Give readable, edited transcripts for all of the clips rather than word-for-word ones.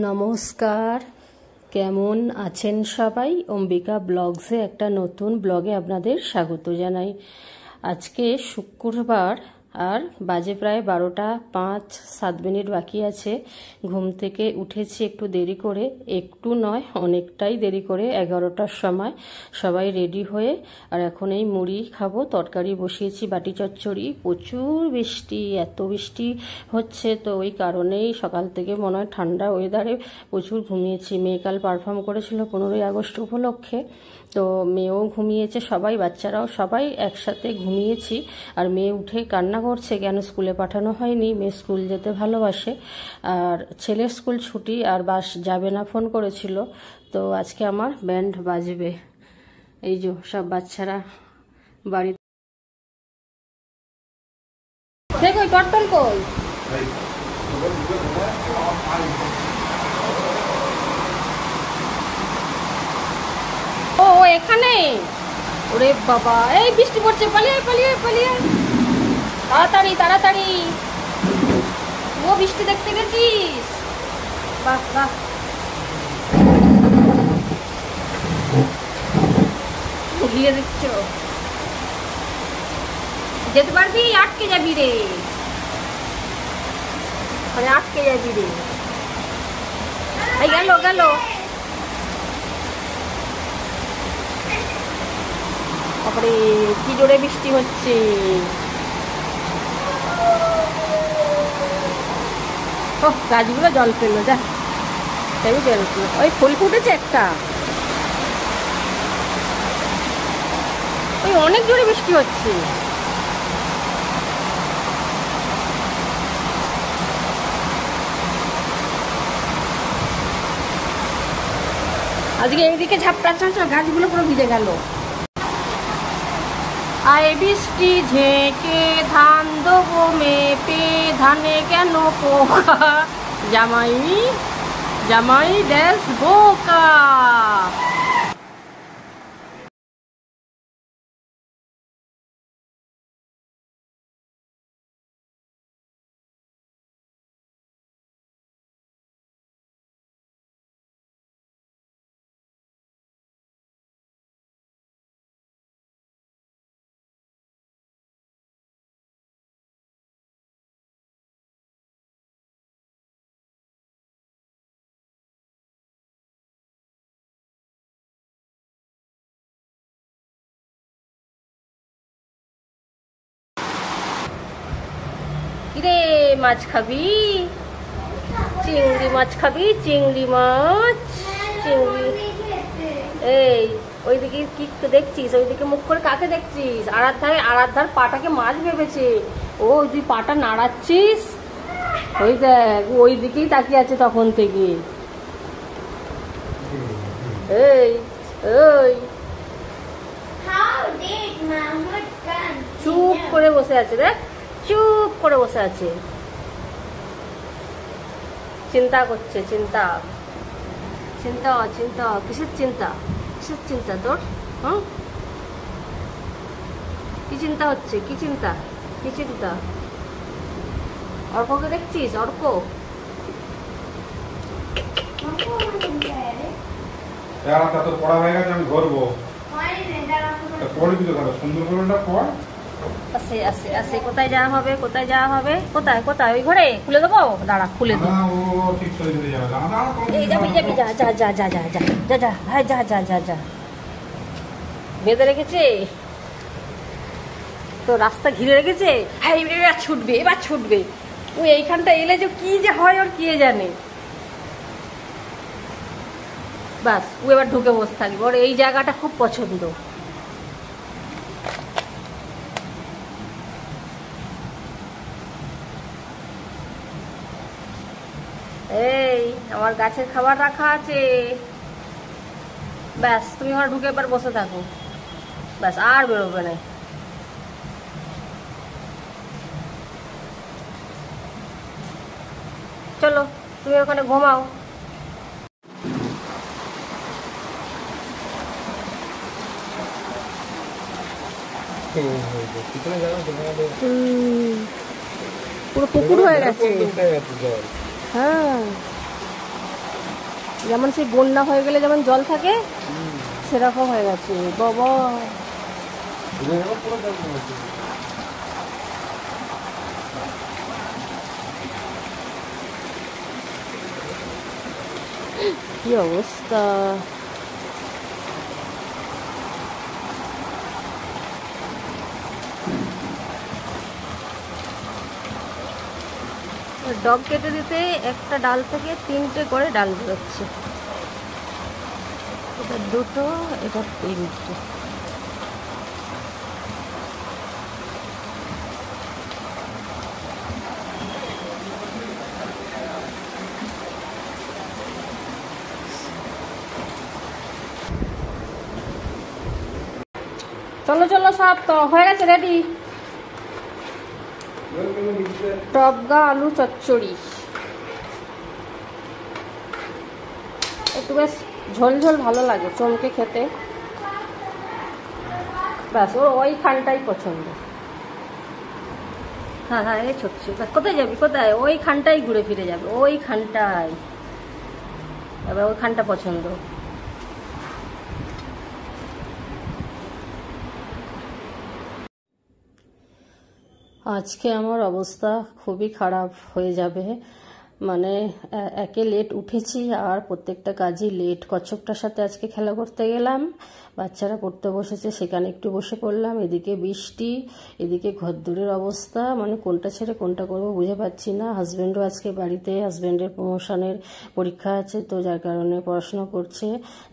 নমস্কার, কেমন আছেন সবাই? অম্বিকা ব্লগসে একটা নতুন ব্লগে আপনাদের স্বাগত জানাই। আজকে শুক্রবার আর বাজে প্রায় 12টা 5-7 বাকি আছে। ঘুম থেকে উঠেছি একটু দেরি করে, একটু নয় অনেকটাই দেরি করে, 11টার সময় সবাই রেডি হয়ে। আর এখন এই মুড়ি খাবো, তরকারি বসিয়েছি, বাটি চচ্চড়ি। প্রচুর বৃষ্টি, এত বৃষ্টি হচ্ছে তো ওই কারণেই সকাল থেকে মনে হয় ঠান্ডা ওয়েদারে প্রচুর ঘুমিয়েছি। মেয়ে কাল পারফর্ম করেছিল 15ই আগস্ট উপলক্ষে, তো মেয়েও ঘুমিয়েছে, সবাই বাচ্চারাও সবাই একসাথে ঘুমিয়েছি। আর মেয়ে উঠে কান্না করছে কেন স্কুলে পাঠানো হয়নি। মেয়ে স্কুল যেতে ভালোবাসে, আর ছেলের স্কুল ছুটি আর বাস যাবে না, ফোন করেছিল। তো আজকে আমার ব্যান্ড বাজবে। এই যে সব বাচ্চারা বাড়ি। কই পটল কই? ও এখানে। ওরে বাবা, এই বৃষ্টি পড়ছে, পালিয়ে পালিয়ে পালিয়ে, তাড়াতাড়ি তাড়াতাড়ি। ও বৃষ্টি দেখতে গেছিস? বাহ বাহ, ঘুরিয়ে দিচ্ছ, যেতে পারবি? আটকে যাবি রে, মানে আটকে যাবি রে। এই গেল গেল। তারপরে কি জোরে বৃষ্টি হচ্ছে। ও গাছগুলো জল পেলো, যা তাই জল পেলো। ওই ফুল ফুটেছে একটা, ওই অনেক জোরে বৃষ্টি হচ্ছে। আজকে এইদিকে ঝাপটা গাছগুলো পুরো ভিজে গেল। আয় বৃষ্টি ঝেঁকে ধান দেবো মেপে, ধানে কেন পোকা, জামাই জামাই ড্যাস বোকা। কিরে মাছ খাবি? চিংড়ি মাছ খাবি? চিংড়ি মাছ, চিংড়ি। এই ওইদিকে কি দেখছিস? ওইদিকে মুখ করে কাকে দেখছিস? আরাধ্যার পাটাকে মাছ ভেবেছে ও। তুই পাটা নাড়াচ্ছিস, ওই দেখ ওই দিকেই তাকিয়ে আছে তখন থেকে। এই ওই চুপ করে বসে আছে, দেখ চুপ করে বসে আছে, চিন্তা করছে। চিন্তা চিন্তা চিন্তা কিসের চিন্তা? কিসের চিন্তা তোর? হুম, কি চিন্তা হচ্ছে? কি চিন্তা? কি চিন্তা? অর্ককে দেখছিস? অর্ক পড়া হয়ে গেছে, আমি ধরবো। পড়বি তো, সুন্দর করে পড়। আসে আসে আসে, কোথায় যাওয়া হবে? কোথায় যাওয়া হবে? কোথায় কোথায়? ওই ঘরে খুলে দেবো, দাঁড়া খুলে দেবো। এই যাবি যাবি, যা যা যা যা যা যা যা যা, হ্যাঁ যা যা যা যা। বেঁধে রেখেছে তো, রাস্তা ঘিরে রেখেছে। হ্যাঁ এবার ছুটবে, এবার ছুটবে। ওই এইখানটা এলে যে কি যে হয় ওর কে জানে। বাস ও এবার ঢুকে বসে থাকবে, ওর এই জায়গাটা খুব পছন্দ। এই আমার গাছের খাবার রাখা আছে, ব্যাস তুমি ওখানে ঢুকে এবার বসে থাকো, ব্যাস আর বেরোবে না। চলো তুমি ওখানে ঘুমাও। পুরো পুকুর হয়ে গেছে। হ্যাঁ যেমন সেই বন্যা হয়ে গেলে যেমন জল থাকে সেরকম হয়ে গেছে বাবা। কি অবস্থা! ডগ কেটে দিতে একটা ডাল থেকে 3টে করে ডাল বেরোচ্ছে। এটা 2টো, এটা 3টে। চলো চলো, সব তো হয়ে গেছে, রেডি। টপগা আলু চচ্চড়ি, একটু বেশ ঝোল ঝোল ভালো লাগে চমকে খেতে। ব্যাস, ওর ওইখানটাই পছন্দ। হ্যাঁ হ্যাঁ, এই ছোট্ট, কোথায় যাবি, কোথায়? ওইখানটাই ঘুরে ফিরে যাবে, ওইখানটাই। এবার ওইখানটা পছন্দ। আজকে আমার অবস্থা খুবই খারাপ হয়ে যাবে, মানে একে লেট উঠেছি আর প্রত্যেকটা কাজই লেট। কচ্ছপটার সাথে আজকে খেলা করতে গেলাম, বাচ্চারা পড়তে বসেছে, সেখানে একটু বসে পড়লাম। এদিকে বৃষ্টি, এদিকে ঘরদোরের অবস্থা, মানে কোনটা ছেড়ে কোনটা করবো বুঝে পাচ্ছি না। হাজব্যান্ডও আজকে বাড়িতে, হাজব্যান্ডের প্রমোশনের পরীক্ষা আছে, তো যার কারণে পড়াশোনা করছে,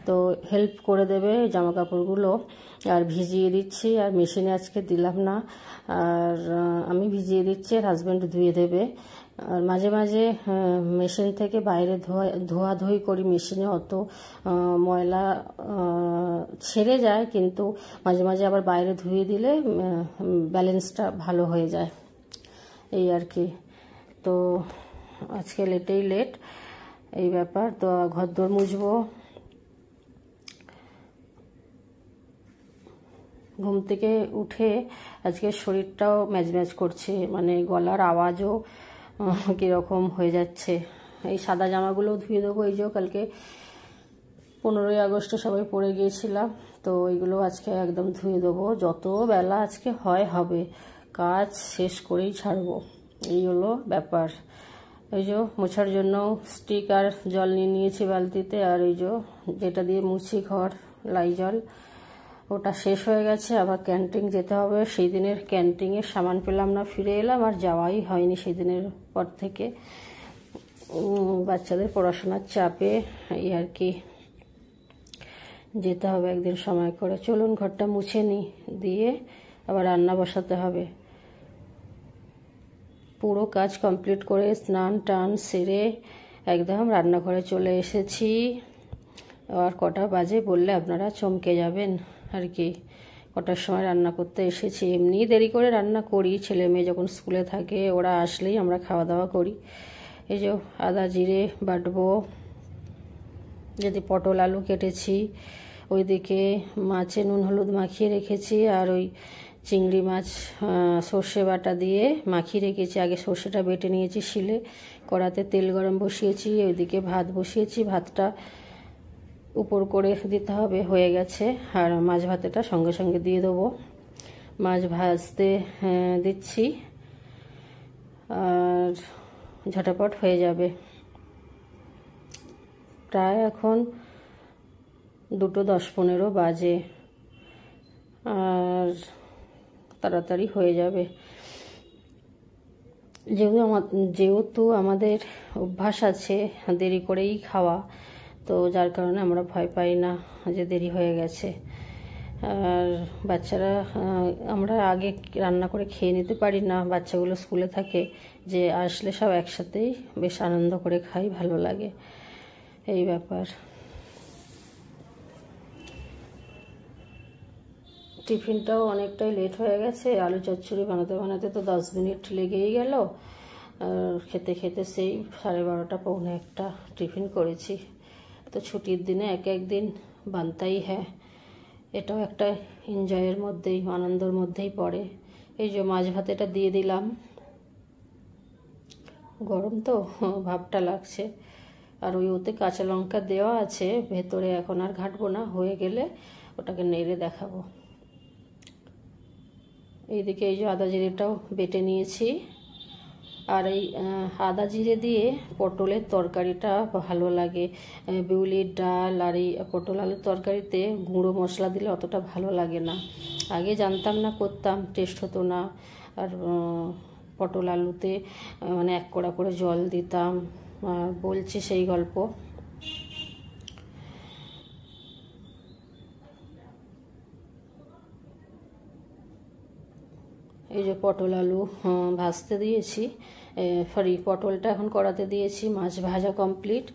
তো হেল্প করে দেবে জামা কাপড়গুলো আর ভিজিয়ে দিচ্ছি। আর মেশিনে আজকে দিলাম না, আর আমি ভিজিয়ে দিচ্ছি আর হাজব্যান্ড ধুয়ে দেবে। আর মাঝে মাঝে মেশিন থেকে বাইরে ধোয়াধুয়ি করি, মেশিনে অত ময়লা ছেড়ে যায়, কিন্তু মাঝে মাঝে আবার বাইরে ধুয়ে দিলে ব্যালেন্সটা ভালো হয়ে যায়, এই আর কি। তো আজকে লেটেই লেট, এই ব্যাপার। তো ঘরদোর মুছবো। ঘুম থেকে উঠে আজকে শরীরটাও ম্যাজম্যাজ করছে, মানে গলার আওয়াজও কীরকম হয়ে যাচ্ছে। এই সাদা জামাগুলো ধুয়ে দেবো, এই যে কালকে 15ই আগস্টে সবাই পরে গিয়েছিলাম, তো এইগুলো আজকে একদম ধুয়ে দেবো। যত বেলা আজকে হবে, কাজ শেষ করেই ছাড়বো, এই হলো ব্যাপার। এই যে মোছার জন্য স্টিক আর জল নিয়ে নিয়েছি বালতিতে, আর এই যে যেটা দিয়ে মুছি ঘর, লাইজল, ওটা শেষ হয়ে গেছে। আবার ক্যান্টিন যেতে হবে, সেই দিনের ক্যান্টিনের সামান পেলাম না, ফিরে এলাম, আর যাওয়াই হয়নি সেই দিনের পর থেকে। বাচ্চাদের পড়াশোনার চাপে এই আর কি, যেতে হবে একদিন সময় করে। চলুন ঘরটা মুছে নিই, দিয়ে আবার রান্না বসাতে হবে। পুরো কাজ কমপ্লিট করে স্নান টান সেরে একদম রান্নাঘরে চলে এসেছি। আর কটা বাজে বললে আপনারা চমকে যাবেন আর কি। কটার সময় রান্না করতে এসেছি, এমনি দেরি করে রান্না করি, ছেলে মেয়ে যখন স্কুলে থাকে, ওরা আসলেই আমরা খাওয়া দাওয়া করি। এই যে আদা জিরে বাটবো, যদি পটল আলু কেটেছি, ওইদিকে মাছে নুন হলুদ মাখিয়ে রেখেছি, আর ওই চিংড়ি মাছ সর্ষে বাটা দিয়ে মাখিয়ে রেখেছি। আগে সর্ষেটা বেটে নিয়েছি শিলে, কড়াতে তেল গরম বসিয়েছি, ওইদিকে ভাত বসিয়েছি, ভাতটা উপর করে দিতে হবে, হয়ে গেছে। আর মাছ ভাতেটা সঙ্গে সঙ্গে দিয়ে দেবো, মাছ ভাজতে দিচ্ছি, আর ঝটাপট হয়ে যাবে। প্রায় এখন 2:10-15 বাজে, আর তাড়াতাড়ি হয়ে যাবে। যেহেতু আমাদের অভ্যাস আছে দেরি করেই খাওয়া, তো যার কারণে আমরা ভয় পাই না যে দেরি হয়ে গেছে। আর বাচ্চারা, আমরা আগে রান্না করে খেয়ে নিতে পারি না, বাচ্চাগুলো স্কুলে থাকে, যে আসলে সব একসাথেই বেশ আনন্দ করে খাই, ভালো লাগে, এই ব্যাপার। টিফিনটাও অনেকটাই লেট হয়ে গেছে, আলু চচ্চড়ি বানাতে বানাতে তো 10 মিনিট লেগেই গেল, আর খেতে খেতে সেই 12:30 পৌনে 1 টিফিন করেছি। তো ছুটির দিনে একদিন বানতাই হ্যাঁ, এটাও একটা এনজয়ের মধ্যেই, আনন্দের মধ্যেই পড়ে। এই যে মাছ ভাতেটা দিয়ে দিলাম, গরম তো ভাবটা লাগছে, আর ওতে কাঁচা লঙ্কা দেওয়া আছে ভেতরে, এখন আর ঘাটবো না, হয়ে গেলে ওটাকে নেড়ে দেখাবো। এইদিকে এই যে আদা জিরেটাও বেটে নিয়েছি। আর এই আদা জিরে দিয়ে পটলের তরকারিটা ভালো লাগে। বিউলির ডাল আর এই পটল আলুর তরকারিতে গুঁড়ো মশলা দিলে অতটা ভালো লাগে না। আগে জানতাম না, করতাম, টেস্ট হতো না। আর পটল আলুতে মানে 1 কড়া করে জল দিতাম, বলছি সেই গল্প। এই যে পটল আলু ভাজতে দিয়েছি, পটলটা এখন কড়াতে দিয়েছি। মাছ ভাজা কমপ্লিট।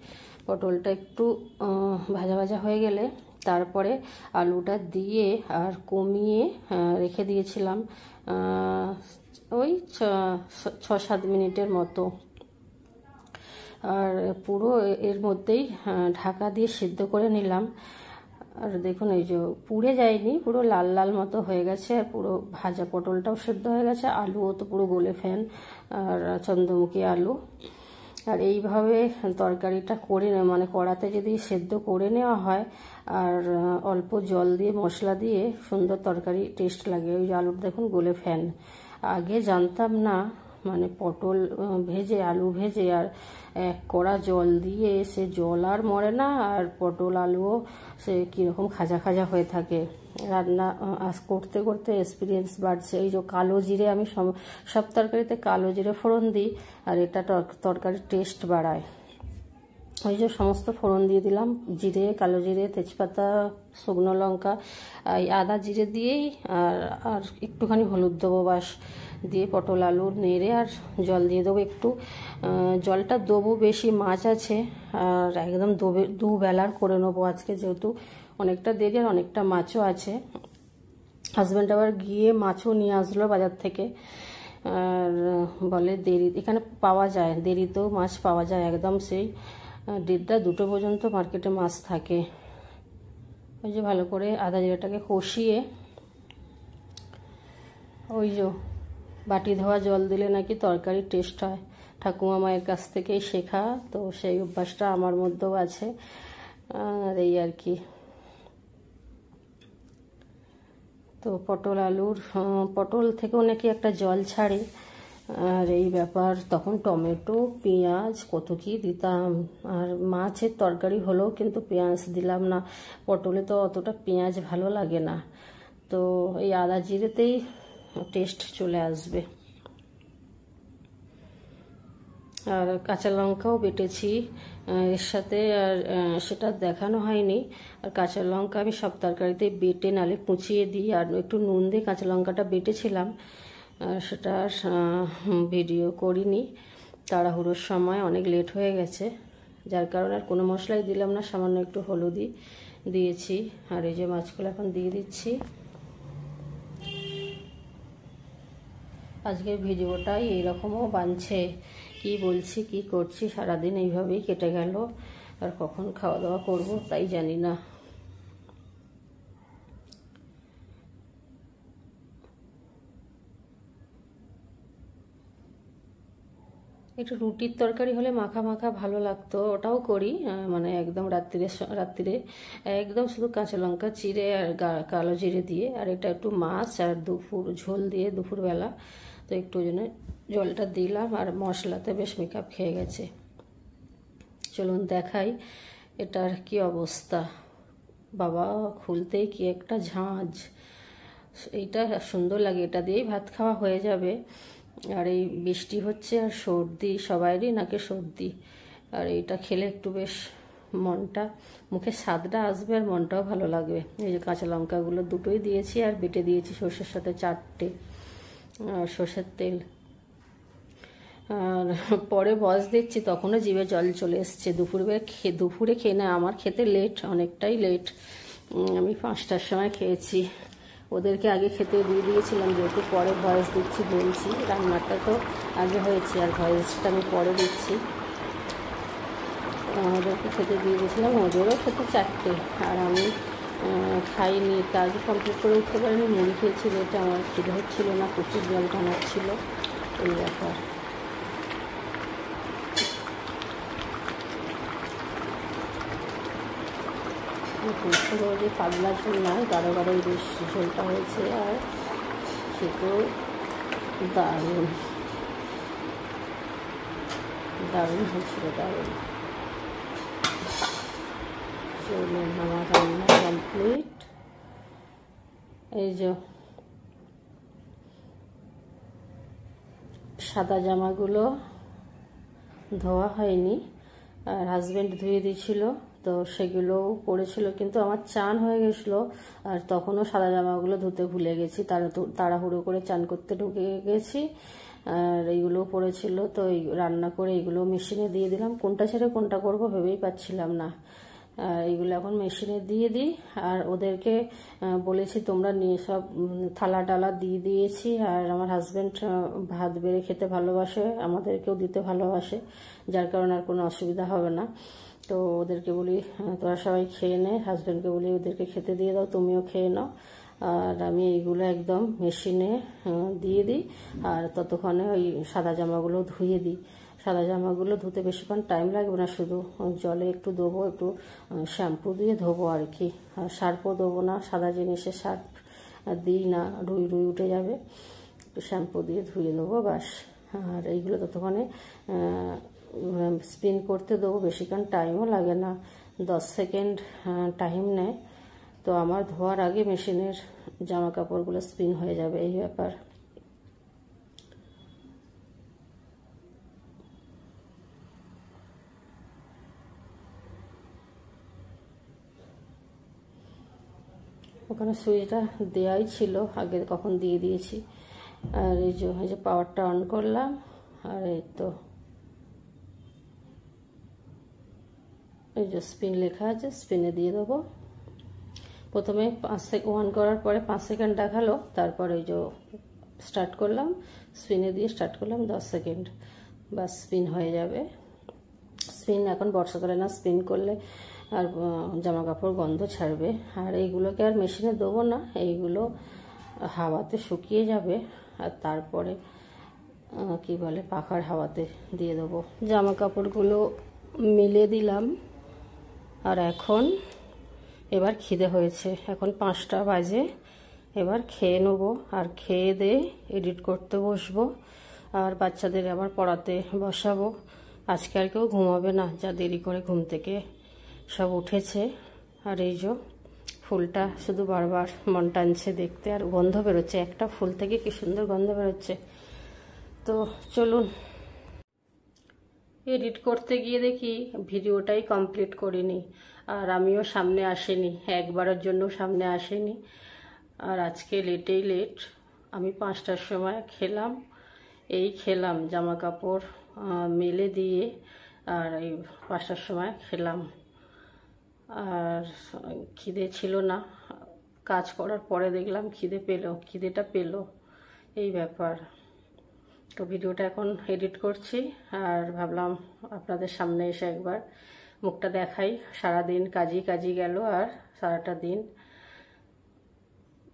পটলটা একটু ভাজা ভাজা হয়ে গেলে তারপরে আলুটা দিয়ে আর কমিয়ে রেখে দিয়েছিলাম ওই 6-7 মিনিটের মতো। আর পুরো এর মধ্যেই ঢাকা দিয়ে সিদ্ধ করে নিলাম। আর দেখুন এই যে পুড়ে যায়নি, পুরো লাল লাল মতো হয়ে গেছে। আর পুরো ভাজা পটলটাও সেদ্ধ হয়ে গেছে, আলুও তো পুরো গলে ফেন, আর চন্দ্রমুখী আলু। আর এইভাবে তরকারিটা করে মানে কড়াতে যদি সেদ্ধ করে নেওয়া হয় আর অল্প জল দিয়ে মশলা দিয়ে সুন্দর তরকারি টেস্ট লাগে। ওই আলুর দেখুন গলে ফেন। আগে জানতাম না, মানে পটল ভেজে আলু ভেজে আর 1 কড়া জল দিয়ে সে জল আর মরে না, আর পটল আলুও সে কীরকম খাজা খাজা হয়ে থাকে। রান্না আজ করতে করতে এক্সপিরিয়েন্স বাড়ছে। এই যে কালো জিরে, আমি সব তরকারিতে কালো জিরে ফোড়ন দিই, আর এটা তরকারির টেস্ট বাড়ায়। ওই যে সমস্ত ফোড়ন দিয়ে দিলাম, জিরে, কালো জিরে, তেজপাতা, শুকনো লঙ্কা, এই আদা জিরে দিয়েই আর একটুখানি হলুদ দেবো বাস, দিয়ে পটল আলু নেড়ে আর জল দিয়ে দেবো একটু। জলটা দেবো বেশি, মাছ আছে, আর একদম দুবেলার করে নেবো আজকে, যেহেতু অনেকটা দেরি আর অনেকটা মাছও আছে। হাজব্যান্ড আবার গিয়ে মাছও নিয়ে আসলো বাজার থেকে। আর বলে দেরি এখানে পাওয়া যায়, দেরিতেও মাছ পাওয়া যায়, একদম সেই 1:30-2 পর্যন্ত মার্কেটে মাছ থাকে। ওই যে ভালো করে আদা জিরাটাকে কষিয়ে, ওই যে বাটি ধোয়া জল দিলে নাকি তরকারির টেস্ট হয়, ঠাকুমা মায়ের কাছ থেকেই শেখা, তো সেই অভ্যাসটা আমার মধ্যেও আছে। আর এই আর কি। তো পটল থেকেও নাকি একটা জল ছাড়ে, আর এই ব্যাপার। তখন টমেটো, পেঁয়াজ কত কি দিতাম। আর মাছের তরকারি হলেও কিন্তু পেঁয়াজ দিলাম না, পটলে তো অতটা পেঁয়াজ ভালো লাগে না। তো এই আদা জিরেতেই টেস্ট চলে আসবে। আর কাঁচা লঙ্কাও বেটেছি এর সাথে, আর সেটা দেখানো হয়নি। আর কাঁচা লঙ্কা আমি সব তরকারিতে বেটে নালে কুচিয়ে দিই, আর একটু নুন দিয়ে কাঁচা লঙ্কাটা বেটেছিলাম, সেটা ভিডিও করিনি, তাড়াহুড়োর সময় অনেক লেট হয়ে গেছে, যার কারণে আর কোনো মশলাই দিলাম না, সামান্য একটু হলুদই দিয়েছি। আর এই যে মাছগুলো এখন দিয়ে দিচ্ছি। আজকের ভিডিওটাই এইরকমও বানছে, কি বলছি কি করছি, সারাদিন এইভাবেই কেটে গেল। আর কখন খাওয়া দাওয়া করবো তাই জানি না। একটু রুটির তরকারি হলে মাখা মাখা ভালো লাগতো, ওটাও করি, মানে একদম রাত্রিরে একদম শুধু কাঁচা লঙ্কা চিড়ে আর কালো জিরে দিয়ে। আর এটা একটু মাছ আর ঝোল দিয়ে দুপুরবেলা, তো একটু জন্য জলটা দিলাম। আর মশলাতে বেশ মেকআপ খেয়ে গেছে। চলুন দেখাই এটার কি অবস্থা। বাবা, খুলতেই কি একটা ঝাঁঝ। এইটা সুন্দর লাগে, এটা দিয়েই ভাত খাওয়া হয়ে যাবে। আর এই বৃষ্টি হচ্ছে আর সর্দি, সবাইরই নাকে সর্দি, আর এইটা খেলে একটু বেশ মনটা, মুখে স্বাদটা আসবে আর মনটাও ভালো লাগবে। এই যে কাঁচা লঙ্কাগুলো দুটোই দিয়েছি, আর বেটে দিয়েছি সর্ষের সাথে 4টে, আর সর্ষের তেল। আর পরে বস দিচ্ছি, তখনও জিভে জল চলে এসছে। দুপুরে খেয়ে না, আমার খেতে লেট, অনেকটাই লেট। আমি 5টার সময় খেয়েছি, ওদেরকে আগে খেতে দিয়ে দিয়েছিলাম, যেহেতু পরে ভয়েস দিচ্ছি বলছি। রান্নাটা তো আগে হয়েছে, আর ভয়েসটা আমি পরে দিচ্ছি। ওদেরকে খেতে দিয়ে দিয়েছিলাম, ওদেরও খেতে 4টে, আর আমি খাইনি, কাজ কমপ্লিট করে উঠতে পারিনি, মুড়ি খেয়েছি। এটা আমার খিদে হচ্ছিল না, প্রচুর জল টানাচ্ছিল, এই ব্যাপার। পুরো যে পাতলা ঝোল নয়, গাঢ় গাঢ় ইলিশ ঝোলটা হয়েছে। আর সেটাও দারুণ দারুণ হয়েছিল, দারুণ। চলুন, আমার রান্না কমপ্লিট। এই যে সাদা জামাগুলো ধোয়া হয়নি, আর হাজব্যান্ড ধুয়ে দিয়েছিল, তো সেগুলো পড়েছিল, কিন্তু আমার চান হয়ে গেছিলো আর তখনও সাদা জামাগুলো ধুতে ভুলে গেছি। তাড়াহুড়ো করে চান করতে ঢুকে গেছি, আর এইগুলো পড়েছিল। তো এই রান্না করে এইগুলো মেশিনে দিয়ে দিলাম। কোনটা ছেড়ে কোনটা করব ভেবেই পাচ্ছিলাম না। এইগুলো এখন মেশিনে দিয়ে দিই। আর ওদেরকে বলেছি তোমরা নিয়ে সব থালা টালা দিয়ে দিয়েছি। আর আমার হাজব্যান্ড ভাত বেড়ে খেতে ভালোবাসে, আমাদেরকেও দিতে ভালোবাসে, যার কারণে আর কোনো অসুবিধা হবে না। তো ওদেরকে বলি তোরা সবাই খেয়ে নে, হাজব্যান্ডকে বলি ওদেরকে খেতে দিয়ে দাও, তুমিও খেয়ে নাও। আর আমি এইগুলো একদম মেশিনে দিয়ে দিই, আর ততক্ষণে ওই সাদা জামাগুলো ধুয়ে দিই। সাদা জামাগুলো ধুতে বেশিক্ষণ টাইম লাগবে না, শুধু জলে একটু দেবো, একটু শ্যাম্পু দিয়ে ধোবো আর কি। আর সার্ফও দেবো না, সাদা জিনিসে সার্ফ দিই না, রুই রুই উঠে যাবে। একটু শ্যাম্পু দিয়ে ধুয়ে দেবো, বাস। আর এইগুলো ততক্ষণে স্পিন করতে দেবো, বেশিক্ষণ টাইমও লাগে না, 10 সেকেন্ড টাইম নেয়। তো আমার ধোয়ার আগে মেশিনের জামা কাপড়গুলো স্পিন হয়ে যাবে, এই ব্যাপার। ওখানে সুইচটা দেওয়াই ছিল আগে, কখন দিয়ে দিয়েছি। আর এই যে পাওয়ারটা অন করলাম, আর এই তো এই যে স্পিন লেখা আছে, স্পিনে দিয়ে দেবো। প্রথমে 5 সেকেন্ড অন করার পরে 5 সেকেন্ড দেখালো, তারপর এই যে স্টার্ট করলাম, স্পিনে দিয়ে স্টার্ট করলাম, 10 সেকেন্ড, বাস স্পিন হয়ে যাবে। স্পিন এখন বর্ষাকালে না, স্পিন করলে আর জামা কাপড় গন্ধ ছাড়বে। আর এইগুলোকে আর মেশিনে দেবো না, এইগুলো হাওয়াতে শুকিয়ে যাবে, আর তারপরে কি বলে পাখার হাওয়াতে দিয়ে দেবো। জামা কাপড়গুলো মিলে দিলাম। আর এখন এবার খিদে হয়েছে, এখন 5টা বাজে, এবার খেয়ে নেবো। আর খেয়ে দিয়ে এডিট করতে বসবো, আর বাচ্চাদের আবার পড়াতে বসাবো। আজকে আর কেউ ঘুমাবে না, যা দেরি করে ঘুম থেকে সব উঠেছে। আর এই যে ফুলটা শুধু বারবার মন টানছে দেখতে, আর গন্ধ বেরোচ্ছে, একটা ফুল থেকে কি সুন্দর গন্ধ বেরোচ্ছে। তো চলুন, এডিট করতে গিয়ে দেখি ভিডিওটাই কমপ্লিট করিনি, আর আমিও সামনে আসেনি, একবারের জন্য সামনে আসেনি। আর আজকে লেটেই লেট, আমি 5টার সময় খেলাম, খেলাম জামা কাপড় মেলে দিয়ে, আর এই 5টার সময় খেলাম। আর খিদে ছিল না, কাজ করার পরে দেখলাম খিদেটা পেলো, এই ব্যাপার। তো ভিডিওটা এখন এডিট করছি, আর ভাবলাম আপনাদের সামনে এসে একবার মুখটা দেখাই। সারাদিন কাজই গেল, আর সারাটা দিন।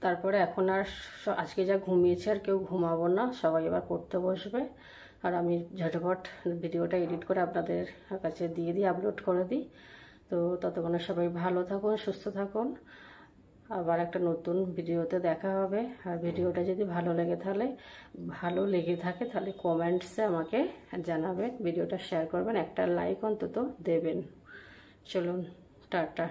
তারপরে এখন আর আজকে যা ঘুমিয়েছি আর কেউ ঘুমাবো না, সবাই এবার পড়তে বসবে। আর আমি ঝটপট ভিডিওটা এডিট করে আপনাদের কাছে দিয়ে আপলোড করে দিই। তো ততক্ষণে সবাই ভালো থাকুন, সুস্থ থাকুন। আবার একটা নতুন ভিডিওতে দেখা হবে। আর ভিডিওটা যদি ভালো লেগে থাকে তাহলে কমেন্টসে আমাকে জানাবেন, ভিডিওটা শেয়ার করবেন, একটা লাইক অন্তত দেবেন। চলুন, টাটা।